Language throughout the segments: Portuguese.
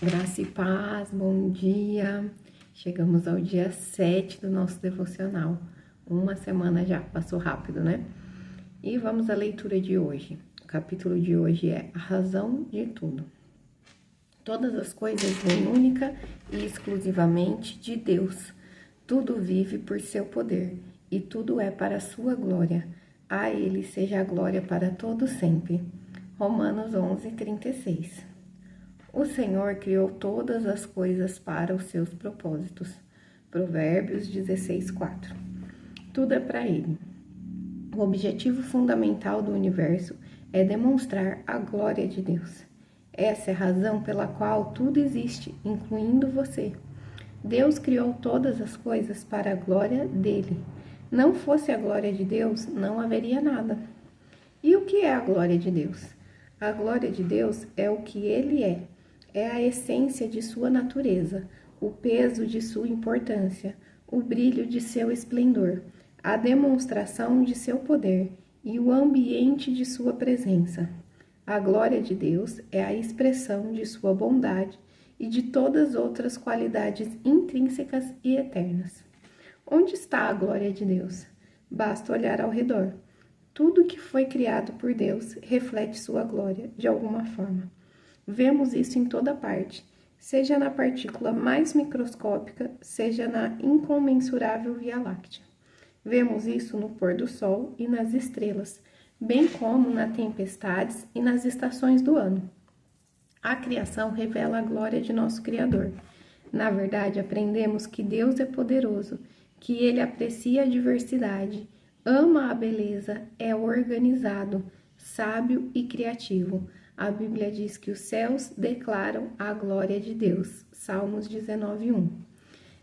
Graça e paz, bom dia. Chegamos ao dia 7 do nosso devocional. Uma semana já passou rápido, né? E vamos à leitura de hoje. O capítulo de hoje é a razão de tudo. Todas as coisas vêm única e exclusivamente de Deus. Tudo vive por seu poder e tudo é para a sua glória. A Ele seja a glória para todo sempre. Romanos 11:36. O Senhor criou todas as coisas para os seus propósitos. Provérbios 16:4. Tudo é para Ele. O objetivo fundamental do universo é demonstrar a glória de Deus. Essa é a razão pela qual tudo existe, incluindo você. Deus criou todas as coisas para a glória dele. Não fosse a glória de Deus, não haveria nada. E o que é a glória de Deus? A glória de Deus é o que Ele é. É a essência de sua natureza, o peso de sua importância, o brilho de seu esplendor, a demonstração de seu poder e o ambiente de sua presença. A glória de Deus é a expressão de sua bondade e de todas as outras qualidades intrínsecas e eternas. Onde está a glória de Deus? Basta olhar ao redor. Tudo que foi criado por Deus reflete sua glória de alguma forma. Vemos isso em toda parte, seja na partícula mais microscópica, seja na incomensurável Via Láctea. Vemos isso no pôr do sol e nas estrelas, bem como nas tempestades e nas estações do ano. A criação revela a glória de nosso Criador. Na verdade, aprendemos que Deus é poderoso, que Ele aprecia a diversidade, ama a beleza, é organizado, sábio e criativo. A Bíblia diz que os céus declaram a glória de Deus. Salmos 19:1.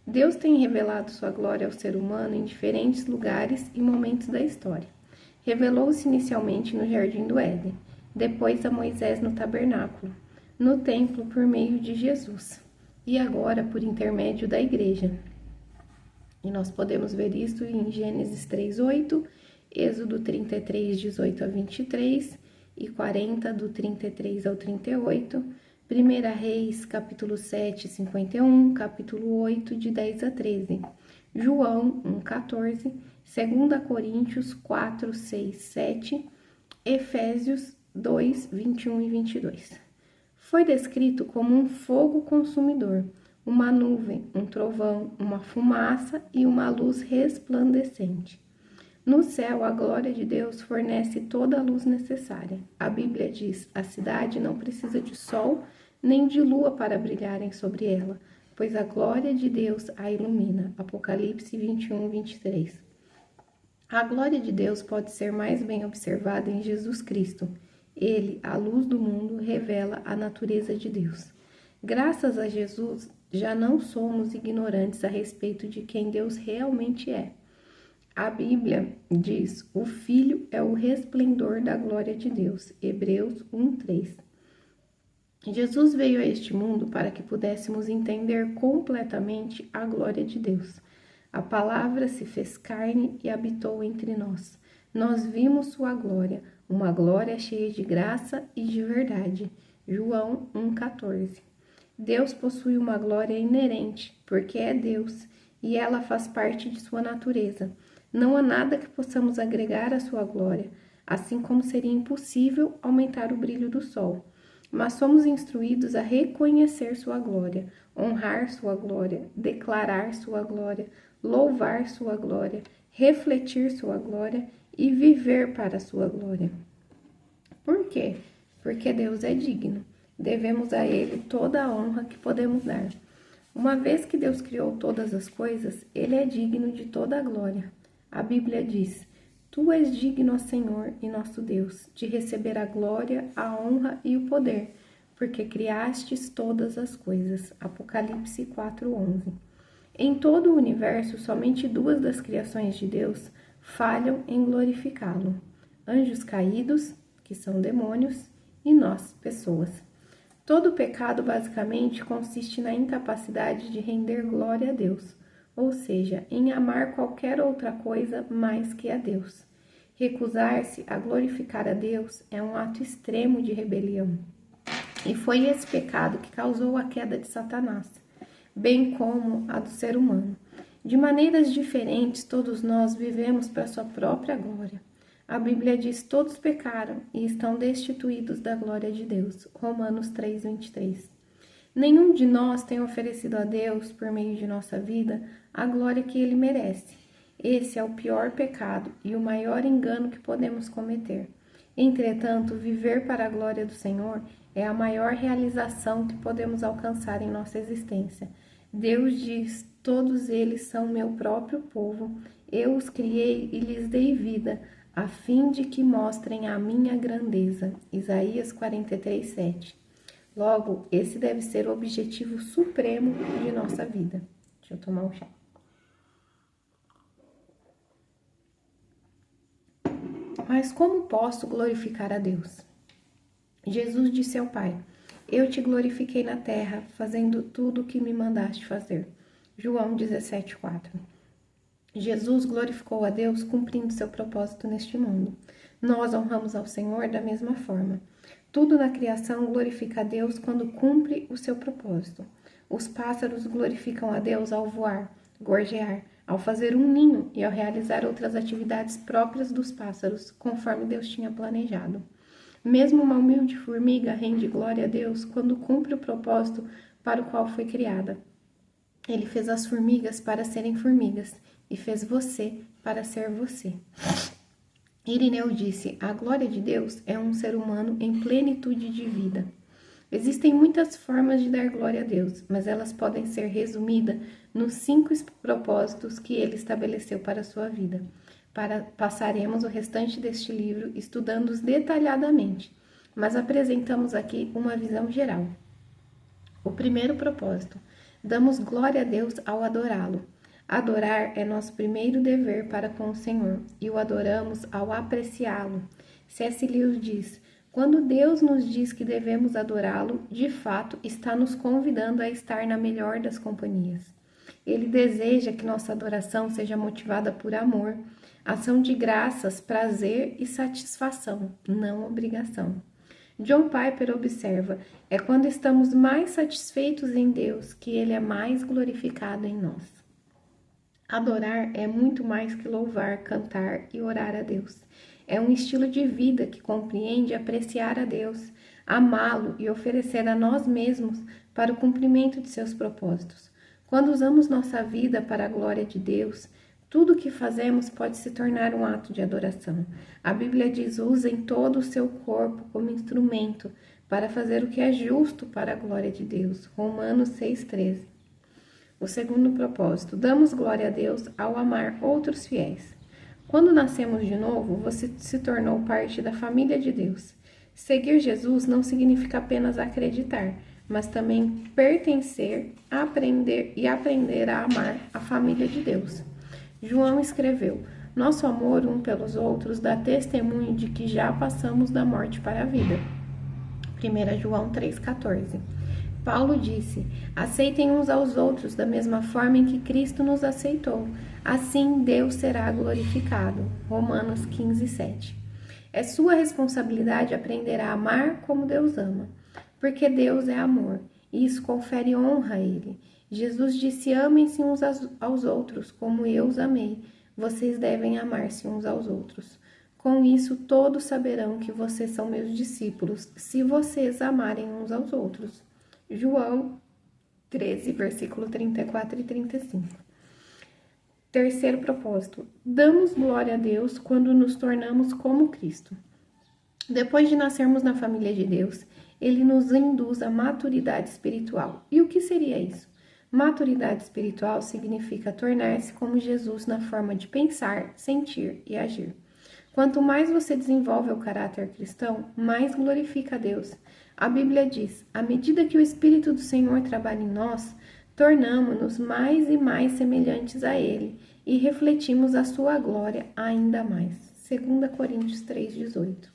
Deus tem revelado sua glória ao ser humano em diferentes lugares e momentos da história. Revelou-se inicialmente no Jardim do Éden, depois a Moisés no tabernáculo, no templo por meio de Jesus e agora por intermédio da igreja. E nós podemos ver isso em Gênesis 3:8, Êxodo 33:18-23 e 40, do 33 ao 38, 1 Reis, capítulo 7, 51, capítulo 8, de 10 a 13, João 1:14, 2 Coríntios 4, 6, 7, Efésios 2, 21 e 22. Foi descrito como um fogo consumidor, uma nuvem, um trovão, uma fumaça e uma luz resplandecente. No céu, a glória de Deus fornece toda a luz necessária. A Bíblia diz: a cidade não precisa de sol nem de lua para brilharem sobre ela, pois a glória de Deus a ilumina. Apocalipse 21:23. A glória de Deus pode ser mais bem observada em Jesus Cristo. Ele, a luz do mundo, revela a natureza de Deus. Graças a Jesus, já não somos ignorantes a respeito de quem Deus realmente é. A Bíblia diz: o Filho é o resplendor da glória de Deus. Hebreus 1:3. Jesus veio a este mundo para que pudéssemos entender completamente a glória de Deus. A palavra se fez carne e habitou entre nós. Nós vimos sua glória, uma glória cheia de graça e de verdade. João 1:14. Deus possui uma glória inerente, porque é Deus, e ela faz parte de sua natureza. Não há nada que possamos agregar à sua glória, assim como seria impossível aumentar o brilho do sol. Mas somos instruídos a reconhecer sua glória, honrar sua glória, declarar sua glória, louvar sua glória, refletir sua glória e viver para a sua glória. Por quê? Porque Deus é digno. Devemos a Ele toda a honra que podemos dar. Uma vez que Deus criou todas as coisas, Ele é digno de toda a glória. A Bíblia diz: Tu és digno, ó Senhor e nosso Deus, de receber a glória, a honra e o poder, porque criastes todas as coisas. Apocalipse 4:11. Em todo o universo, somente duas das criações de Deus falham em glorificá-lo: anjos caídos, que são demônios, e nós, pessoas. Todo pecado basicamente consiste na incapacidade de render glória a Deus, ou seja, em amar qualquer outra coisa mais que a Deus. Recusar-se a glorificar a Deus é um ato extremo de rebelião. E foi esse pecado que causou a queda de Satanás, bem como a do ser humano. De maneiras diferentes, todos nós vivemos para sua própria glória. A Bíblia diz: todos pecaram e estão destituídos da glória de Deus. Romanos 3:23. Nenhum de nós tem oferecido a Deus, por meio de nossa vida, a glória que Ele merece. Esse é o pior pecado e o maior engano que podemos cometer. Entretanto, viver para a glória do Senhor é a maior realização que podemos alcançar em nossa existência. Deus diz: todos eles são meu próprio povo, eu os criei e lhes dei vida, a fim de que mostrem a minha grandeza. Isaías 43:7. Logo, esse deve ser o objetivo supremo de nossa vida. Deixa eu tomar um chá. Mas como posso glorificar a Deus? Jesus disse ao Pai: eu te glorifiquei na terra, fazendo tudo o que me mandaste fazer. João 17:4. Jesus glorificou a Deus cumprindo seu propósito neste mundo. Nós honramos ao Senhor da mesma forma. Tudo na criação glorifica a Deus quando cumpre o seu propósito. Os pássaros glorificam a Deus ao voar, gorjear, ao fazer um ninho e ao realizar outras atividades próprias dos pássaros, conforme Deus tinha planejado. Mesmo uma humilde formiga rende glória a Deus quando cumpre o propósito para o qual foi criada. Ele fez as formigas para serem formigas e fez você para ser você. Irineu disse: a glória de Deus é um ser humano em plenitude de vida. Existem muitas formas de dar glória a Deus, mas elas podem ser resumidas nos 5 propósitos que ele estabeleceu para a sua vida. Passaremos o restante deste livro estudando-os detalhadamente, mas apresentamos aqui uma visão geral. O primeiro propósito: damos glória a Deus ao adorá-lo. Adorar é nosso primeiro dever para com o Senhor, e o adoramos ao apreciá-lo. C.S. Lewis diz: quando Deus nos diz que devemos adorá-lo, de fato está nos convidando a estar na melhor das companhias. Ele deseja que nossa adoração seja motivada por amor, ação de graças, prazer e satisfação, não obrigação. John Piper observa: é quando estamos mais satisfeitos em Deus que Ele é mais glorificado em nós. Adorar é muito mais que louvar, cantar e orar a Deus. É um estilo de vida que compreende apreciar a Deus, amá-lo e oferecer a nós mesmos para o cumprimento de seus propósitos. Quando usamos nossa vida para a glória de Deus, tudo o que fazemos pode se tornar um ato de adoração. A Bíblia diz: usem todo o seu corpo como instrumento para fazer o que é justo para a glória de Deus. Romanos 6,13. O segundo propósito: damos glória a Deus ao amar outros fiéis. Quando nascemos de novo, você se tornou parte da família de Deus. Seguir Jesus não significa apenas acreditar, mas também pertencer, aprender a amar a família de Deus. João escreveu: nosso amor um pelos outros dá testemunho de que já passamos da morte para a vida. 1 João 3,14. Paulo disse: aceitem uns aos outros da mesma forma em que Cristo nos aceitou. Assim Deus será glorificado. Romanos 15:7. É sua responsabilidade aprender a amar como Deus ama, porque Deus é amor, e isso confere honra a Ele. Jesus disse: amem-se uns aos outros, como eu os amei. Vocês devem amar-se uns aos outros. Com isso, todos saberão que vocês são meus discípulos, se vocês amarem uns aos outros. João 13, versículo 34 e 35. Terceiro propósito: damos glória a Deus quando nos tornamos como Cristo. Depois de nascermos na família de Deus, Ele nos induz à maturidade espiritual. E o que seria isso? Maturidade espiritual significa tornar-se como Jesus na forma de pensar, sentir e agir. Quanto mais você desenvolve o caráter cristão, mais glorifica a Deus. A Bíblia diz: à medida que o Espírito do Senhor trabalha em nós, tornamo-nos mais e mais semelhantes a Ele e refletimos a sua glória ainda mais. 2 Coríntios 3,18.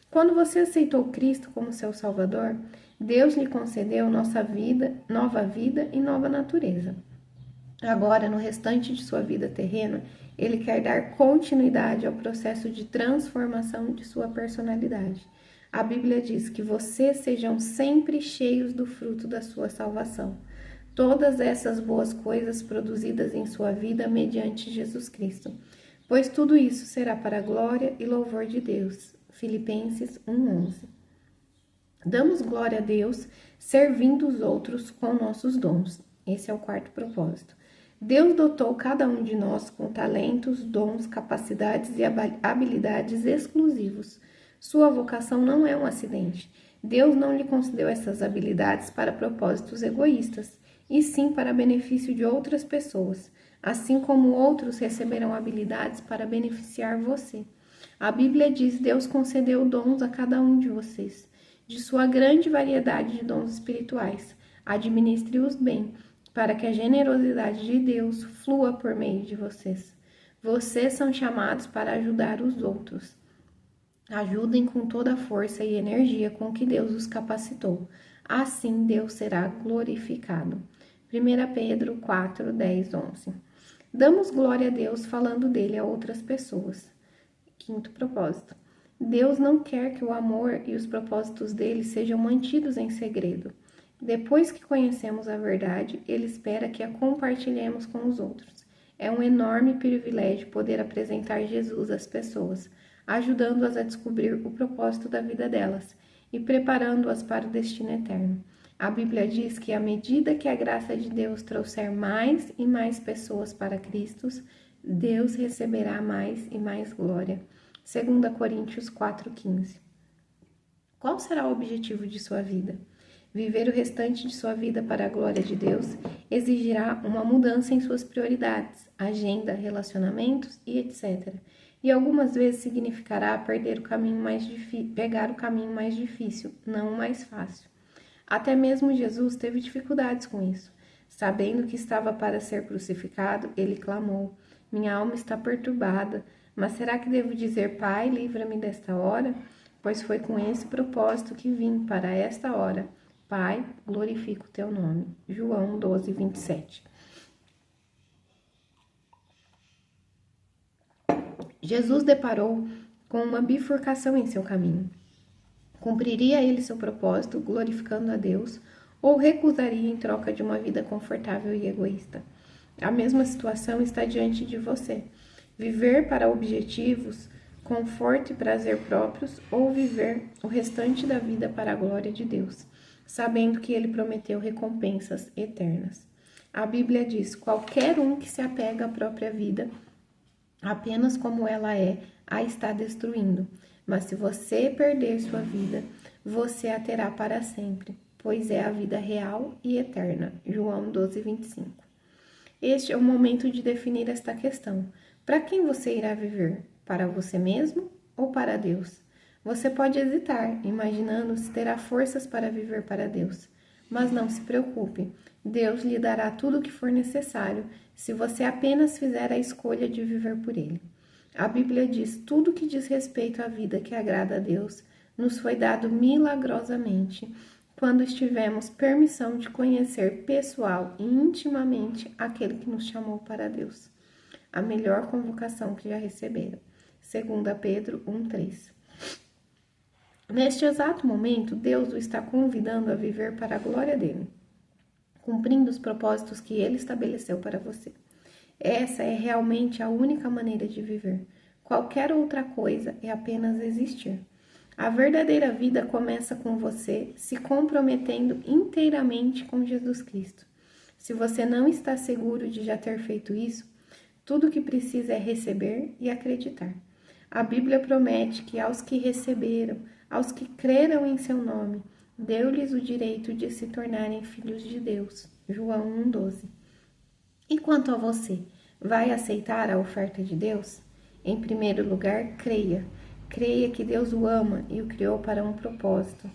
Quando você aceitou Cristo como seu Salvador, Deus lhe concedeu nova vida e nova natureza. Agora, no restante de sua vida terrena, Ele quer dar continuidade ao processo de transformação de sua personalidade. A Bíblia diz que vocês sejam sempre cheios do fruto da sua salvação. Todas essas boas coisas produzidas em sua vida mediante Jesus Cristo, pois tudo isso será para a glória e louvor de Deus. Filipenses 1:11. Damos glória a Deus servindo os outros com nossos dons. Esse é o quarto propósito. Deus dotou cada um de nós com talentos, dons, capacidades e habilidades exclusivos. Sua vocação não é um acidente. Deus não lhe concedeu essas habilidades para propósitos egoístas, e sim para benefício de outras pessoas, assim como outros receberão habilidades para beneficiar você. A Bíblia diz: Deus concedeu dons a cada um de vocês, de sua grande variedade de dons espirituais. Administre-os bem, para que a generosidade de Deus flua por meio de vocês. Vocês são chamados para ajudar os outros. Ajudem com toda a força e energia com que Deus os capacitou. Assim Deus será glorificado. 1 Pedro 4, 10, 11. Damos glória a Deus falando dele a outras pessoas. Quinto propósito. Deus não quer que o amor e os propósitos dele sejam mantidos em segredo. Depois que conhecemos a verdade, ele espera que a compartilhemos com os outros. É um enorme privilégio poder apresentar Jesus às pessoas, ajudando-as a descobrir o propósito da vida delas e preparando-as para o destino eterno. A Bíblia diz que à medida que a graça de Deus trouxer mais e mais pessoas para Cristo, Deus receberá mais e mais glória. 2 Coríntios 4,15. Qual será o objetivo de sua vida? Viver o restante de sua vida para a glória de Deus exigirá uma mudança em suas prioridades, agenda, relacionamentos e etc. E algumas vezes significará pegar o caminho mais difícil, não o mais fácil. Até mesmo Jesus teve dificuldades com isso. Sabendo que estava para ser crucificado, ele clamou: minha alma está perturbada, mas será que devo dizer: Pai, livra-me desta hora? Pois foi com esse propósito que vim para esta hora. Pai, glorifica o teu nome. João 12, 27. Jesus deparou com uma bifurcação em seu caminho. Cumpriria ele seu propósito, glorificando a Deus, ou recusaria em troca de uma vida confortável e egoísta? A mesma situação está diante de você. Viver para objetivos, conforto e prazer próprios, ou viver o restante da vida para a glória de Deus, sabendo que ele prometeu recompensas eternas. A Bíblia diz: qualquer um que se apega à própria vida, apenas como ela é, a está destruindo. Mas se você perder sua vida, você a terá para sempre, pois é a vida real e eterna. João 12, 25. Este é o momento de definir esta questão. Para quem você irá viver? Para você mesmo ou para Deus? Você pode hesitar, imaginando se terá forças para viver para Deus. Mas não se preocupe, Deus lhe dará tudo o que for necessário se você apenas fizer a escolha de viver por Ele. A Bíblia diz: tudo que diz respeito à vida que agrada a Deus nos foi dado milagrosamente quando tivemos permissão de conhecer pessoal e intimamente aquele que nos chamou para Deus. A melhor convocação que já receberam. 2 Pedro 1,3. Neste exato momento, Deus o está convidando a viver para a glória dele, cumprindo os propósitos que ele estabeleceu para você. Essa é realmente a única maneira de viver. Qualquer outra coisa é apenas existir. A verdadeira vida começa com você se comprometendo inteiramente com Jesus Cristo. Se você não está seguro de já ter feito isso, tudo o que precisa é receber e acreditar. A Bíblia promete que aos que receberam, aos que creram em seu nome, deu-lhes o direito de se tornarem filhos de Deus. João 1,12. E quanto a você, vai aceitar a oferta de Deus? Em primeiro lugar, creia. Creia que Deus o ama e o criou para um propósito.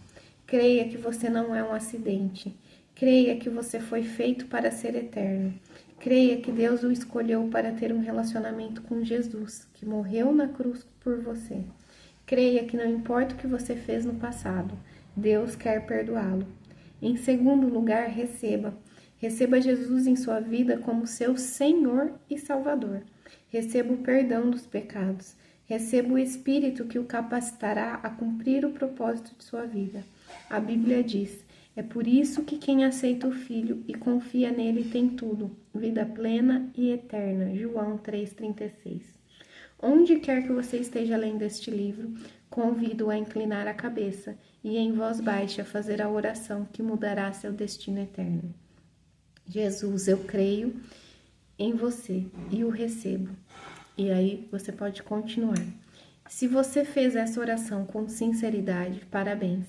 Creia que você não é um acidente. Creia que você foi feito para ser eterno. Creia que Deus o escolheu para ter um relacionamento com Jesus, que morreu na cruz por você. Creia que não importa o que você fez no passado, Deus quer perdoá-lo. Em segundo lugar, receba. Receba Jesus em sua vida como seu Senhor e Salvador. Receba o perdão dos pecados. Receba o Espírito que o capacitará a cumprir o propósito de sua vida. A Bíblia diz: é por isso que quem aceita o Filho e confia nele tem tudo, vida plena e eterna. João 3,36. Onde quer que você esteja lendo este livro, convido-o a inclinar a cabeça e em voz baixa fazer a oração que mudará seu destino eterno. Jesus, eu creio em você e o recebo. E aí você pode continuar. Se você fez essa oração com sinceridade, parabéns.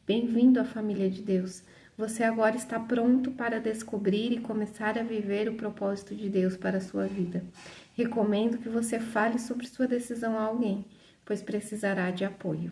Bem-vindo à família de Deus. Você agora está pronto para descobrir e começar a viver o propósito de Deus para a sua vida. Recomendo que você fale sobre sua decisão a alguém, pois precisará de apoio.